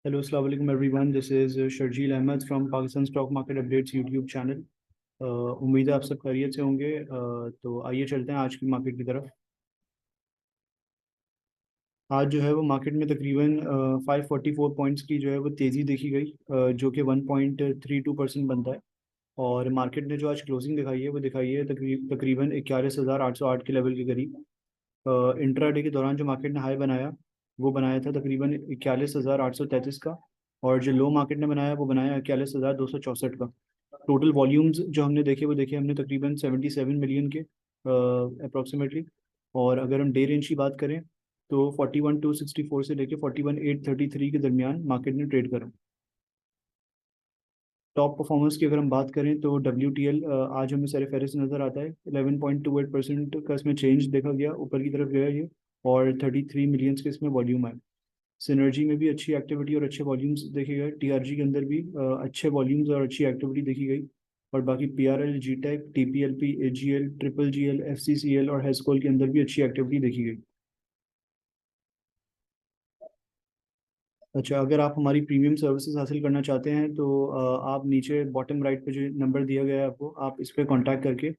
Hello, Assalamu alaikum everyone. This is Sharjeel Ahmed from Pakistan Stock Market Updates YouTube channel. उम्मीद है आप सब खैरियत से होंगे। तो आइए चलते हैं आज की मार्केट की तरफ। आज जो है वो मार्केट में तकरीबन 544 पॉइंट्स की जो है वो तेज़ी देखी गई, जो कि 1.32% बनता है। और मार्केट ने जो आज क्लोजिंग दिखाई है वो दिखाई है तकरीबन 41,808 के लेवल के करीब। इंट्राडे के दौरान जो मार्केट ने हाई बनाया वो बनाया था तकरीबन 41,833 का। और जो लो मार्केट ने बनाया वो बनाया 41,264 का। टोटल वॉल्यूम्स जो हमने देखे वो देखे हमने तकरीबन 77 मिलियन के अप्रोक्सीमेटली। और अगर हम डे रेंज की बात करें तो 41,264 से लेके 41,833 के दरमियान मार्केट ने ट्रेड करा। टॉप परफॉर्मेंस की अगर हम बात करें तो WTL आज हमें सर फेरिस नज़र आता है। 11.28% का इसमें चेंज देखा गया, ऊपर की तरफ गया ये। और 33 मिलियंस के इसमें वॉल्यूम आए। सिनर्जी में भी अच्छी एक्टिविटी और अच्छे वॉल्यूम्स देखे गए। TRG के अंदर भी अच्छे वॉल्यूम्स और अच्छी एक्टिविटी देखी गई। और बाकी PRL, GTEC, TPLP, AGL, GGL, FCCL और हेस्कोल के अंदर भी अच्छी एक्टिविटी देखी गई। अच्छा, अगर आप हमारी प्रीमियम सर्विसेज हासिल करना चाहते हैं तो आप नीचे बॉटम राइट पे जो नंबर दिया गया है आपको, आप इस पर कांटेक्ट करके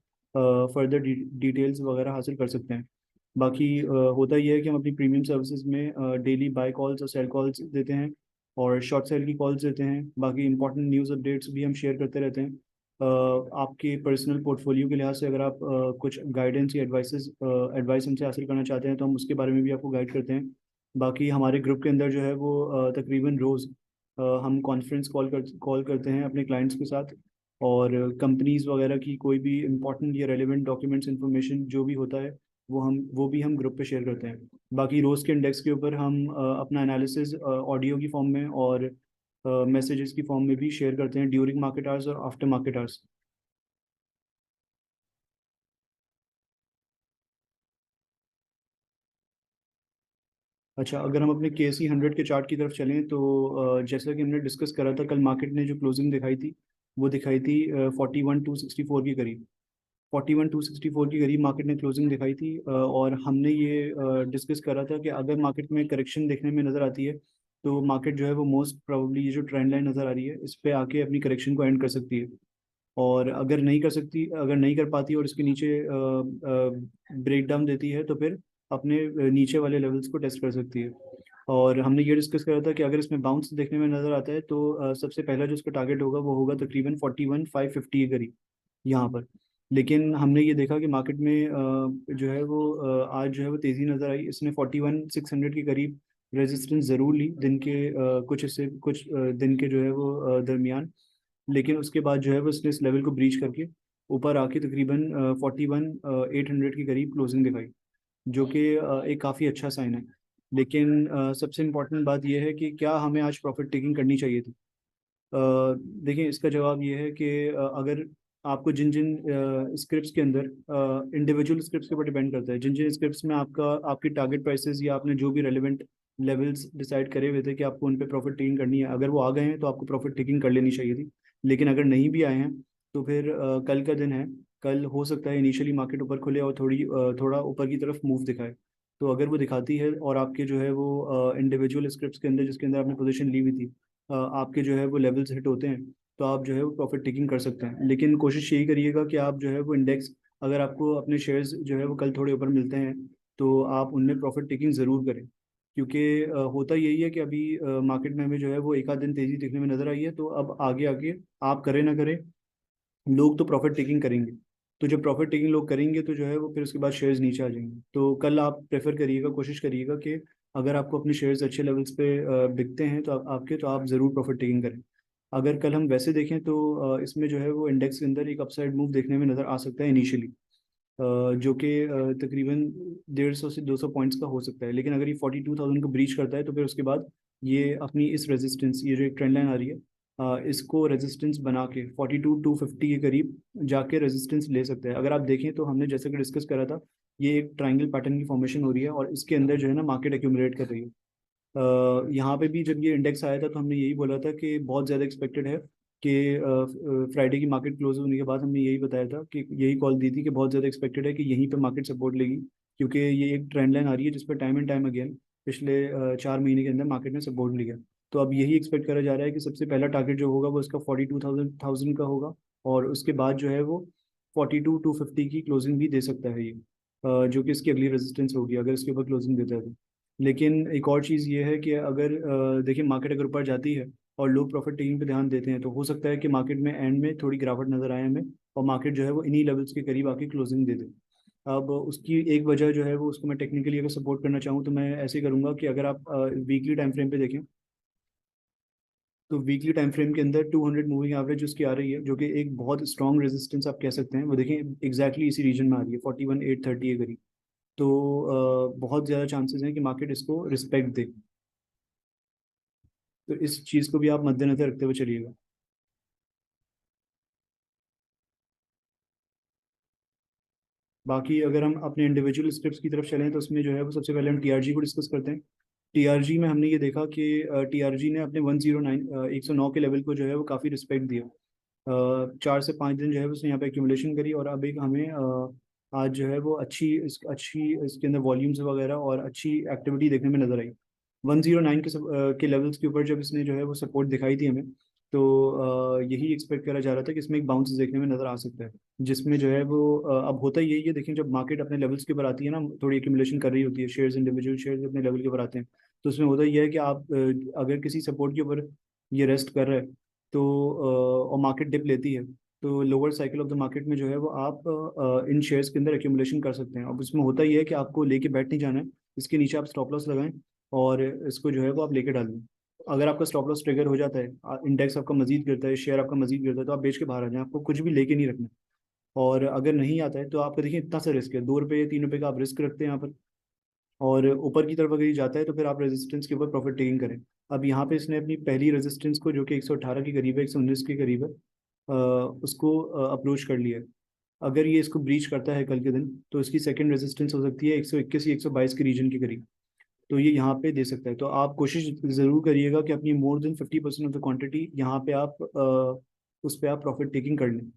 फर्दर डिटेल्स वगैरह हासिल कर सकते हैं। बाकी होता यह है कि हम अपनी प्रीमियम सर्विसेज में डेली बाय कॉल्स और सेल कॉल्स देते हैं और शॉर्ट सेल की कॉल्स देते हैं। बाकी इंपॉर्टेंट न्यूज़ अपडेट्स भी हम शेयर करते रहते हैं। आपके पर्सनल पोर्टफोलियो के लिहाज से अगर आप कुछ गाइडेंस या एडवाइस हमसे हासिल करना चाहते हैं तो हम उसके बारे में भी आपको गाइड करते हैं। बाकी हमारे ग्रुप के अंदर जो है वो तकरीबन रोज़ हम कॉन्फ्रेंस कॉल करते हैं अपने क्लाइंट्स के साथ। और कंपनीज वगैरह की कोई भी इंपॉर्टेंट या रेलिवेंट डॉक्यूमेंट्स इन्फॉर्मेशन जो भी होता है वो भी हम ग्रुप पे शेयर करते हैं। बाकी रोज़ के इंडेक्स के ऊपर हम अपना एनालिसिस ऑडियो की फॉर्म में और मैसेजेस की फॉर्म में भी शेयर करते हैं ड्यूरिंग मार्केट आवर्स और आफ्टर मार्केट आवर्स। अच्छा, अगर हम अपने KC 100 के चार्ट की तरफ चलें तो जैसा कि हमने डिस्कस करा था, कल मार्केट ने जो क्लोजिंग दिखाई थी वो दिखाई थी 41,264 के करीब। 41,264 के करीब मार्केट ने क्लोजिंग दिखाई थी। और हमने ये डिस्कस करा था कि अगर मार्केट में करेक्शन देखने में नज़र आती है तो मार्केट जो है वो मोस्ट प्रोबेबली ये जो ट्रेंड लाइन नज़र आ रही है इस पे आके अपनी करेक्शन को एंड कर सकती है। और अगर नहीं कर पाती और इसके नीचे ब्रेक डाउन देती है तो फिर अपने नीचे वाले लेवल्स को टेस्ट कर सकती है। और हमने ये डिस्कस करा था कि अगर इसमें बाउंस देखने में नज़र आता है तो सबसे पहला जो इसका टारगेट होगा वो होगा तकरीबन 41,550 के करीब यहाँ पर। लेकिन हमने ये देखा कि मार्केट में जो है वो आज जो है वो तेज़ी नज़र आई। इसने 41,600 के करीब रेजिस्टेंस ज़रूर ली दिन के कुछ दिन के जो है वो दरमियान। लेकिन उसके बाद जो है वो इसने इस लेवल को ब्रीच करके ऊपर आके तकरीबन 41,800 के करीब क्लोजिंग दिखाई, जो कि एक काफ़ी अच्छा साइन है। लेकिन सबसे इम्पोर्टेंट बात यह है कि क्या हमें आज प्रॉफिट टेकिंग करनी चाहिए थी। देखिए, इसका जवाब ये है कि अगर आपको जिन जिन स्क्रिप्ट्स के अंदर इंडिविजुअल स्क्रिप्ट्स के ऊपर डिपेंड करता है, जिन जिन स्क्रिप्ट्स में आपकी टारगेट प्राइसेस या आपने जो भी रेलिवेंट लेवल्स डिसाइड करे हुए थे कि आपको उन पे प्रॉफिट टेकिंग करनी है, अगर वो आ गए हैं तो आपको प्रॉफिट टेकिंग कर लेनी चाहिए थी। लेकिन अगर नहीं भी आए हैं तो फिर कल का दिन है। कल हो सकता है इनिशियली मार्केट ऊपर खुले और थोड़ा ऊपर की तरफ मूव दिखाए। तो अगर वो दिखाती है और आपके जो है वो इंडिविजुअल स्क्रिप्ट्स के अंदर जिसके अंदर आपने पोजीशन ली हुई थी आपके जो है वो लेवल्स हिट होते हैं तो आप जो है वो प्रॉफिट टेकिंग कर सकते हैं। लेकिन कोशिश यही करिएगा कि आप जो है वो इंडेक्स, अगर आपको अपने शेयर्स जो है वो कल थोड़े ऊपर मिलते हैं तो आप उनमें प्रॉफिट टेकिंग ज़रूर करें। क्योंकि होता यही है कि अभी मार्केट में हमें जो है वो एक आध दिन तेज़ी दिखने में नज़र आई है, तो अब आगे आगे आप करें ना करें, लोग तो प्रॉफिट टेकिंग करेंगे। तो जब प्रॉफिट टेकिंग लोग करेंगे तो जो है वो फिर उसके बाद शेयर्स नीचे आ जाएंगे। तो कल आप प्रेफर करिएगा, कोशिश करिएगा कि अगर आपको अपने शेयर्स अच्छे लेवल्स पे बिकते हैं तो आप ज़रूर प्रॉफिट टेकिंग करें। अगर कल हम वैसे देखें तो इसमें जो है वो इंडेक्स के अंदर एक अपसाइड मूव देखने में नज़र आ सकता है इनिशियली, जो कि तकरीबन 150 से 200 पॉइंट्स का हो सकता है। लेकिन अगर ये 42,000 को ब्रीच करता है तो फिर उसके बाद ये अपनी इस रेजिस्टेंस, ये जो एक ट्रेंड लाइन आ रही है इसको रेजिस्टेंस बना के 42,250 के करीब जाके रेजिस्टेंस ले सकते हैं। अगर आप देखें तो हमने जैसे कि डिस्कस करा था, ये एक ट्राइंगल पैटर्न की फॉर्मेशन हो रही है और इसके अंदर जो है ना मार्केट एक्यूमुलेट कर रही है। यहाँ पे भी जब ये इंडेक्स आया था तो हमने यही बोला था कि बहुत ज़्यादा एक्सपेक्टेड है कि फ्राइडे की मार्केट क्लोज होने के बाद हमने यही बताया था कि यही कॉल दी थी कि बहुत ज़्यादा एक्सपेक्टेड है कि यहीं पे मार्केट सपोर्ट लेगी। क्योंकि ये एक ट्रेंड लाइन आ रही है जिस पर टाइम एंड टाइम अगेन पिछले 4 महीने के अंदर मार्केट ने सपोर्ट लिया। तो अब यही एक्सपेक्ट करा जा रहा है कि सबसे पहला टारगेट जो होगा वो इसका 42,000 का होगा, और उसके बाद जो है वो 42,250 की क्लोजिंग भी दे सकता है ये, जो कि इसकी अगली रेजिस्टेंस होगी अगर इसके ऊपर क्लोजिंग देता है तो। लेकिन एक और चीज़ ये है कि अगर देखिए मार्केट अगर ऊपर जाती है और लोग प्रॉफिट टेकिंग पे ध्यान देते हैं, तो हो सकता है कि मार्केट में एंड में थोड़ी गिरावट नजर आए हमें, और मार्केट जो है वो इन्हीं लेवल्स के करीब आके क्लोजिंग दे दे। अब उसकी एक वजह जो है वो, उसको मैं टेक्निकली अगर सपोर्ट करना चाहूँ तो मैं ऐसे करूंगा कि अगर आप वीकली टाइम फ्रेम पे देखें, तो वीकली टाइम फ्रेम के अंदर 200 मूविंग एवरेज उसकी आ रही है, जो कि एक बहुत स्ट्रॉन्ग रेजिस्टेंस आप कह सकते हैं, वो देखें एग्जैक्टली इसी रीजन में आ रही है, 41,830 के करीब। तो बहुत ज़्यादा चांसेस हैं कि मार्केट इसको रिस्पेक्ट दे। तो इस चीज़ को भी आप मद्देनजर रखते हुए चलिएगा। बाकी अगर हम अपने इंडिविजुअल स्क्रिप्ट्स की तरफ चलें तो उसमें जो है वो सबसे पहले हम टीआरजी को डिस्कस करते हैं। टीआरजी में हमने ये देखा कि टीआरजी ने अपने 109 109 के लेवल को जो है वो काफ़ी रिस्पेक्ट दिया। 4 से 5 दिन जो है उसने यहाँ पे एक्यूमुलेशन करी, और अब एक हमें आज जो है वो अच्छी इसके अंदर वॉल्यूम्स वगैरह और अच्छी एक्टिविटी देखने में नजर आई। 109 के लेवल्स के ऊपर जब इसने जो है वो सपोर्ट दिखाई थी हमें, तो यही एक्सपेक्ट करा जा रहा था कि इसमें एक बाउंस देखने में नजर आ सकता है, जिसमें जो है वो अब होता ही यही है। देखें जब मार्केट अपने लेवल्स के ऊपर आती है ना, थोड़ी एक्यूमुलेशन कर रही होती है, शेयर्स इंडिविजुअल शेयर्स अपने लेवल के ऊपर आते हैं, तो उसमें होता यह है कि आप अगर किसी सपोर्ट के ऊपर ये रेस्ट कर रहा है, तो और मार्केट डिप लेती है, तो lower cycle of the market में जो है वो आप इन शेयर्स के अंदर एक्यूमुलेशन कर सकते हैं। अब इसमें होता ही है कि आपको लेके बैठ नहीं जाना है, इसके नीचे आप स्टॉप लॉस लगाएं और इसको जो है वो आप लेके डाल दें। अगर आपका स्टॉप लॉस ट्रिगर हो जाता है, इंडेक्स आपका मजीद गिरता है, शेयर आपका मजीद गिरता है, तो आप बेच के बाहर आ जाएं, आपको कुछ भी लेके नहीं रखना। और अगर नहीं आता है तो आपका देखिए इतना सा रिस्क है, 2 रुपये 3 रुपये का आप रिस्क रखते हैं यहाँ पर, और ऊपर की तरफ अगर ये जाता है तो फिर आप रेजिस्टेंस के ऊपर प्रॉफिट टेकिंग करें। अब यहाँ पे इसने अपनी पहली रेजिस्टेंस को, जो कि 118 के करीब है, 119 के करीब है, उसको अप्रोच कर लिया है। अगर ये इसको ब्रीच करता है कल के दिन, तो इसकी सेकंड रेजिस्टेंस हो सकती है 121 या 122 के रीजन के करीब, तो ये यहाँ पे दे सकता है। तो आप कोशिश ज़रूर करिएगा कि अपनी more than 50% of the quantity यहाँ पे आप उस पर आप प्रॉफिट टेकिंग कर लें,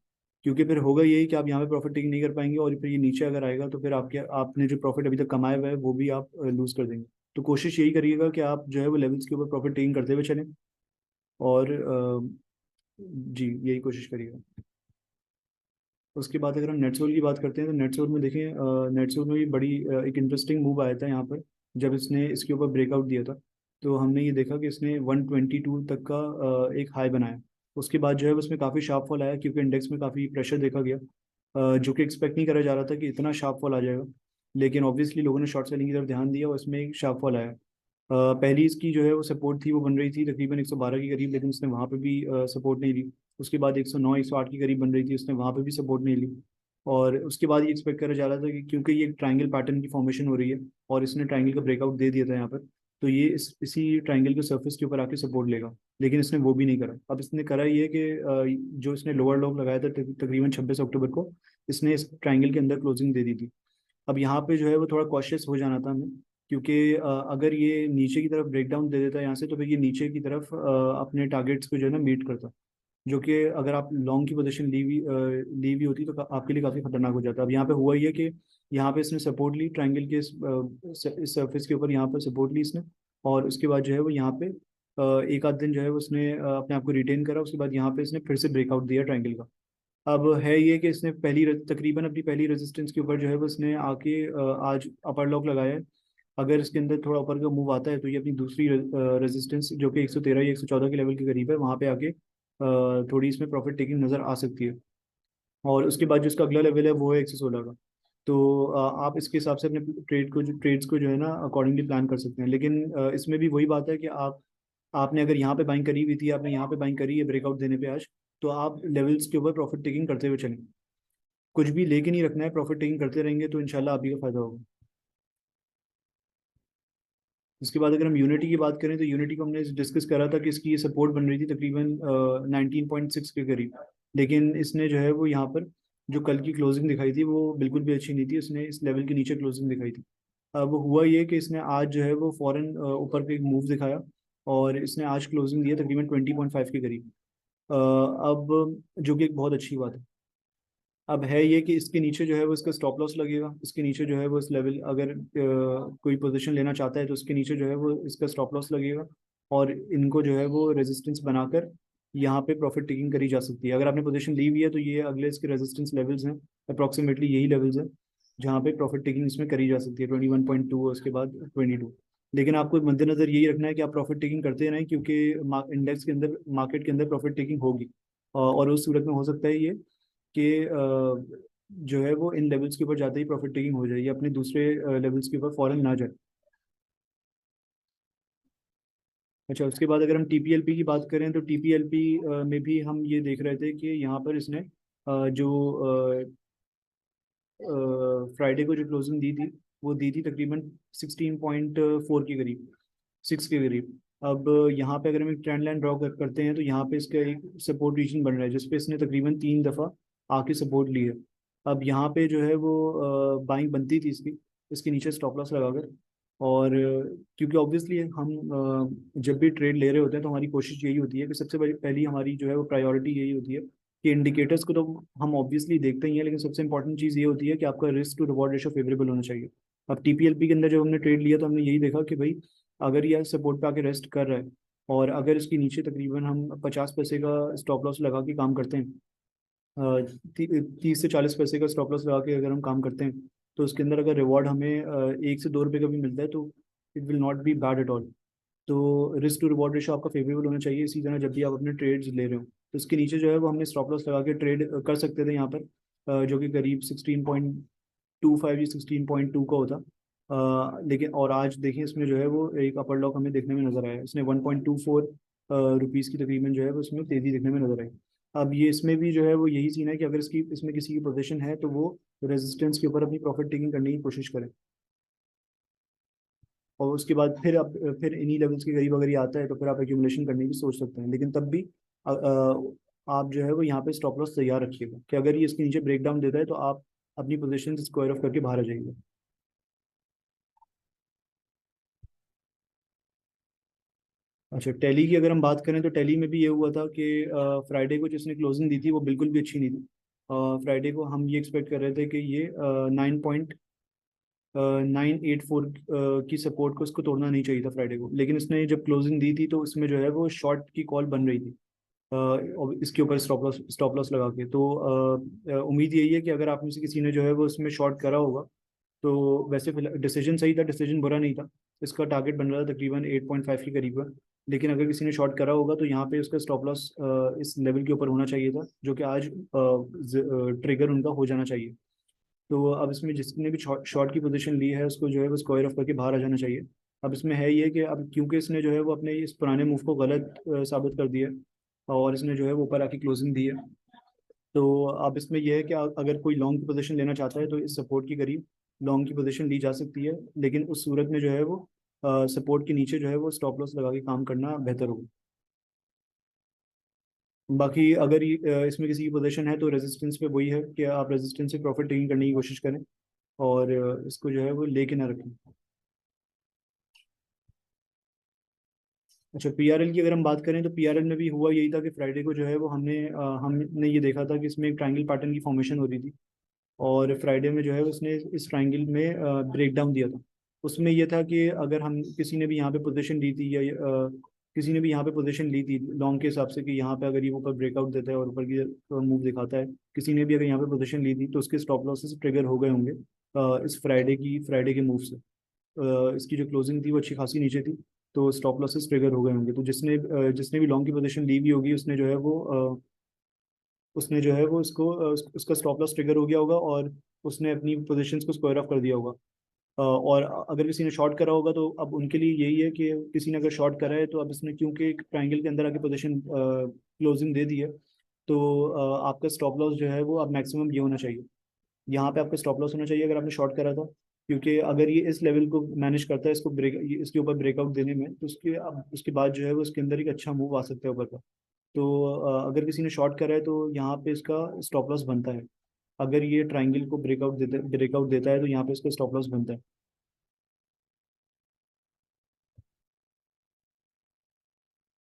क्योंकि फिर होगा यही कि आप यहाँ पे प्रॉफिट टेकिंग नहीं कर पाएंगे, और फिर ये नीचे अगर आएगा तो फिर आपके आपने जो प्रॉफिट अभी तक कमाया हुआ है वो भी आप लूज कर देंगे। तो कोशिश यही करिएगा कि आप जो है वो लेवल्स के ऊपर प्रॉफिट टेकिंग करते हुए चलें, और जी यही कोशिश करिएगा। उसके बाद अगर हम नेटसोल की बात करते हैं, तो नेटसोल में देखें, नेटसोल में भी बड़ी एक इंटरेस्टिंग मूव आया था यहाँ पर, जब इसने इसके ऊपर ब्रेकआउट दिया था। तो हमने ये देखा कि इसने 122 तक का एक हाई बनाया। उसके बाद जो है उसमें काफ़ी शार्प फॉल आया, क्योंकि इंडेक्स में काफ़ी प्रेशर देखा गया, जो कि एक्सपेक्ट नहीं करा जा रहा था कि इतना शार्प फॉल आ जाएगा। लेकिन ऑब्वियसली लोगों ने शॉर्ट सेलिंग की तरफ ध्यान दिया और इसमें एक शार्प फॉल आया। पहली इसकी जो है वो सपोर्ट थी, वो बन रही थी तकरीबन 112 के करीब, लेकिन उसने वहाँ पे भी सपोर्ट नहीं ली। उसके बाद 109 108 के करीब बन रही थी, उसने वहाँ पे भी सपोर्ट नहीं ली। और उसके बाद ये एक्सपेक्ट करा जा रहा था कि क्योंकि ये ट्रायंगल पैटर्न की फॉर्मेशन हो रही है, और इसने ट्रायंगल का ब्रेकआउट दे दिया था यहाँ पर, तो ये इसी ट्रायंगल के सर्फेस के ऊपर आके सपोर्ट लेगा। लेकिन इसने वो भी नहीं करा। अब इसने करा ये कि जो इसने लोअर लॉक लगाया था तकरीबन 26 अक्टूबर को, इसने इस ट्रायंगल के अंदर क्लोजिंग दे दी थी। अब यहाँ पे जो है वो थोड़ा कॉशियस हो जाना था हमें, क्योंकि अगर ये नीचे की तरफ ब्रेकडाउन दे देता है यहाँ से, तो फिर ये नीचे की तरफ अपने टारगेट्स को जो है ना मीट करता, जो कि अगर आप लॉन्ग की पोजीशन ली हुई होती तो आपके लिए काफ़ी खतरनाक हो जाता। अब यहाँ पे हुआ ये कि यहाँ पे इसने सपोर्ट ली ट्रायंगल के इस सरफेस के ऊपर, यहाँ पर सपोर्ट ली इसने, और उसके बाद जो है वो यहाँ पे एक आध दिन जो है वो उसने अपने आप को रिटेन करा। उसके बाद यहाँ पे इसने फिर से ब्रेकआउट दिया ट्रायंगल का। अब है ये कि इसने तकरीबन अपनी पहली रेजिस्टेंस के ऊपर जो है वो इसने आके आज अपर लॉक लगाया है। अगर इसके अंदर थोड़ा ऊपर का मूव आता है, तो ये अपनी दूसरी रेजिस्टेंस, जो कि 113 या 114 के लेवल के करीब है, वहाँ पे आके थोड़ी इसमें प्रॉफिट टेकिंग नज़र आ सकती है। और उसके बाद जो इसका अगला लेवल है वो है 116 का। तो आप इसके हिसाब से अपने ट्रेड्स को जो है ना अकॉर्डिंगली प्लान कर सकते हैं। लेकिन इसमें भी वही बात है कि आपने अगर यहाँ पे बाइंग करी हुई थी, आपने यहाँ पे बाइंग करी है ब्रेकआउट देने पे आज, तो आप लेवल्स के ऊपर प्रॉफिट टेकिंग करते हुए चलें। कुछ भी लेके नहीं रखना है, प्रॉफिट टेकिंग करते रहेंगे तो इंशाल्लाह आप ही का फायदा होगा। इसके बाद अगर हम यूनिटी की बात करें, तो यूनिटी को हमने डिस्कस करा था कि इसकी ये सपोर्ट बन रही थी तकरीबन 19.6 के करीब। लेकिन इसने जो है वो यहाँ पर जो कल की क्लोजिंग दिखाई थी वो बिल्कुल भी अच्छी नहीं थी, इसने इस लेवल के नीचे क्लोजिंग दिखाई थी। अब हुआ ये कि इसने आज जो है वो फॉरन ऊपर पे एक मूव दिखाया, और इसने आज क्लोजिंग दिया तकरीबन 20.5 के करीब। अब जो कि एक बहुत अच्छी बात है। अब है ये कि इसके नीचे जो है वो इसका स्टॉप लॉस लगेगा, इसके नीचे जो है वो इस लेवल, अगर कोई पोजीशन लेना चाहता है तो इसके नीचे जो है वो इसका स्टॉप लॉस लगेगा। और इनको जो है वो रेजिस्टेंस बनाकर यहाँ पे प्रॉफिट टेकिंग करी जा सकती है। अगर आपने पोजीशन ली हुई है तो ये अगले इसके रेजिस्टेंस लेवल्स हैं, अप्रॉक्सीमेटली यही लेवल्स हैं जहाँ पे प्रॉफिट टेकिंग इसमें करी जा सकती है, 21.2 उसके बाद 22। लेकिन आपको मद्देनजर यही रखना है कि आप प्रॉफिट टेकिंग करते रहें, क्योंकि इंडेक्स के अंदर, मार्केट के अंदर प्रॉफिट टेकिंग होगी। और उस सूरत में हो सकता है ये कि जो है वो इन लेवल्स के ऊपर जाते ही प्रॉफिट टेकिंग हो जाए, ये अपने दूसरे लेवल्स के ऊपर फॉरन ना जाए। अच्छा, उसके बाद अगर हम टीपीएलपी की बात करें तो टीपीएलपी में भी हम ये देख रहे थे कि यहाँ पर इसने जो फ्राइडे को जो क्लोजिंग दी थी वो दी थी तकरीबन 16.4 के करीब, 6 के करीब। अब यहाँ पे अगर हम एक ट्रेंड लाइन ड्रॉ करते हैं तो यहाँ पे इसका एक सपोर्ट रीजन बन रहा है जिसपे इसने तकरीबन 3 दफ़ा आके सपोर्ट ली है। अब यहाँ पे जो है वो बाइंग बनती थी इसकी, इसके नीचे स्टॉप लॉस लगाकर। और क्योंकि ऑब्वियसली हम जब भी ट्रेड ले रहे होते हैं तो हमारी कोशिश यही होती है कि सबसे पहली हमारी जो है वो प्रायोरिटी यही होती है कि इंडिकेटर्स को तो हम ऑब्वियसली देखते ही हैं, लेकिन सबसे इंपॉर्टेंट चीज़ ये होती है कि आपका risk to reward ratio favourable होना चाहिए। अब टीपीएलपी के अंदर जब हमने ट्रेड लिया तो हमने यही देखा कि भाई अगर यह सपोर्ट पे आके रेस्ट कर रहा है और अगर इसके नीचे तकरीबन हम 50 पैसे का स्टॉप लॉस लगा के काम करते हैं, 30 से 40 पैसे का स्टॉप लॉस लगा के अगर हम काम करते हैं, तो उसके अंदर अगर रिवॉर्ड हमें 1 से 2 रुपये का भी मिलता है तो it will not be bad at all. तो रिस्क टू रिवॉर्ड रेशो आपका फेवरेबल होना चाहिए इसी तरह जब भी आप अपने ट्रेड्स ले रहे हो। तो इसके नीचे जो है वो हमने स्टॉप लॉस लगा के ट्रेड कर सकते थे यहाँ पर, जो कि करीब 16.25 या 16.2 का होता। लेकिन और आज देखिए इसमें जो है वो एक अपर लॉक हमें देखने में नजर आया, इसने 1.24 रुपीज़ की तकरीबन जो है वो इसमें तेजी देखने में नजर आई। अब ये इसमें भी जो है वो यही सीन है कि अगर इसकी इसमें किसी की पोजीशन है तो वो रेजिस्टेंस के ऊपर अपनी प्रॉफिट टेकिंग करने की कोशिश करें, और उसके बाद फिर अब फिर इन्हीं लेवल्स के करीब अगर ये आता है तो फिर आप एक्यूमुलेशन करने की सोच सकते हैं। लेकिन तब भी आप जो है वो यहाँ पे स्टॉप लॉस तैयार रखिएगा कि अगर ये इसके नीचे ब्रेक डाउन देता है तो आप अपनी पोजीशन स्क्वायर ऑफ करके बाहर आ जाइएगा। अच्छा, टैली की अगर हम बात करें तो टैली में भी ये हुआ था कि फ्राइडे को जिसने क्लोजिंग दी थी वो बिल्कुल भी अच्छी नहीं थी। फ्राइडे को हम ये एक्सपेक्ट कर रहे थे कि ये 9.984 की सपोर्ट को उसको तोड़ना नहीं चाहिए था फ्राइडे को, लेकिन इसने जब क्लोजिंग दी थी तो इसमें जो है वो शॉर्ट की कॉल बन रही थी और इसके ऊपर स्टॉप लॉस लगा के। तो उम्मीद यही है कि अगर आप में से किसी ने जो है वो इसमें शॉर्ट करा होगा तो वैसे डिसीजन सही था, डिसीजन बुरा नहीं था। इसका टारगेट बन रहा था तकरीबन 8.5 के करीब का। लेकिन अगर किसी ने शॉर्ट करा होगा तो यहाँ पे उसका स्टॉप लॉस इस लेवल के ऊपर होना चाहिए था, जो कि आज ट्रिगर उनका हो जाना चाहिए। तो अब इसमें जिसने भी शॉर्ट की पोजीशन ली है उसको जो है वो स्क्वायर ऑफ करके बाहर आ जाना चाहिए। अब इसमें है ये कि अब क्योंकि इसने जो है वो अपने इस पुराने मूव को गलत साबित कर दिया है और इसने जो है वो ऊपर आके क्लोजिंग दी है, तो अब इसमें यह है कि अगर कोई लॉन्ग की पोजीशन लेना चाहता है तो इस सपोर्ट के करीब लॉन्ग की पोजीशन ली जा सकती है, लेकिन उस सूरत में जो है वो सपोर्ट के नीचे जो है वो स्टॉप लॉस लगा के काम करना बेहतर होगा। बाकी अगर इसमें किसी की पोजीशन है तो रेजिस्टेंस पे वही है कि आप रेजिस्टेंस से प्रॉफिट टेकिंग करने की कोशिश करें और इसको जो है वो लेके ना रखें। अच्छा, पीआरएल की अगर हम बात करें तो पीआरएल में भी हुआ यही था कि फ्राइडे को जो है वो हमने ये देखा था कि इसमें एक ट्रायंगल पैटर्न की फॉर्मेशन हो रही थी और फ्राइडे में जो है उसने इस ट्रायंगल में ब्रेक डाउन दिया था। उसमें यह था कि अगर हम किसी ने भी यहाँ पे पोजीशन ली थी या किसी ने भी यहाँ पे पोजीशन ली थी लॉन्ग के हिसाब से कि यहाँ पे अगर ये ऊपर ब्रेकआउट देता है और ऊपर की मूव दिखाता है, किसी ने भी अगर यहाँ पे पोजीशन ली थी तो उसके स्टॉप लॉसेस ट्रिगर हो गए होंगे इस फ्राइडे के मूव से। इसकी जो क्लोजिंग थी वो अच्छी खासी नीचे थी, तो स्टॉप लॉसेस ट्रिगर हो गए होंगे। तो जिसने भी लॉन्ग की पोजीशन ली हुई होगी उसने जो है वो उसका स्टॉप लॉस ट्रिगर हो गया होगा और उसने अपनी पोजीशंस को स्क्वायर ऑफ कर दिया होगा। और अगर किसी ने शॉर्ट करा होगा तो अब उनके लिए यही है कि किसी ने अगर शॉर्ट करा है तो अब इसने क्योंकि एक ट्रायंगल के अंदर आके पोजीशन क्लोजिंग दे दी है, तो आपका स्टॉप लॉस जो है वो अब मैक्सिमम ये होना चाहिए, यहाँ पे आपका स्टॉप लॉस होना चाहिए अगर आपने शॉर्ट करा था। क्योंकि अगर ये इस लेवल को मैनेज करता है, इसके ऊपर ब्रेकआउट देने में, तो उसके बाद जो है वो इसके अंदर एक अच्छा मूव आ सकता है ऊपर का। तो अगर किसी ने शॉर्ट करा है तो यहाँ पे इसका स्टॉप लॉस बनता है। अगर ये ट्रायंगल को ब्रेकआउट देता है तो यहाँ पे इसका स्टॉप लॉस बनता है।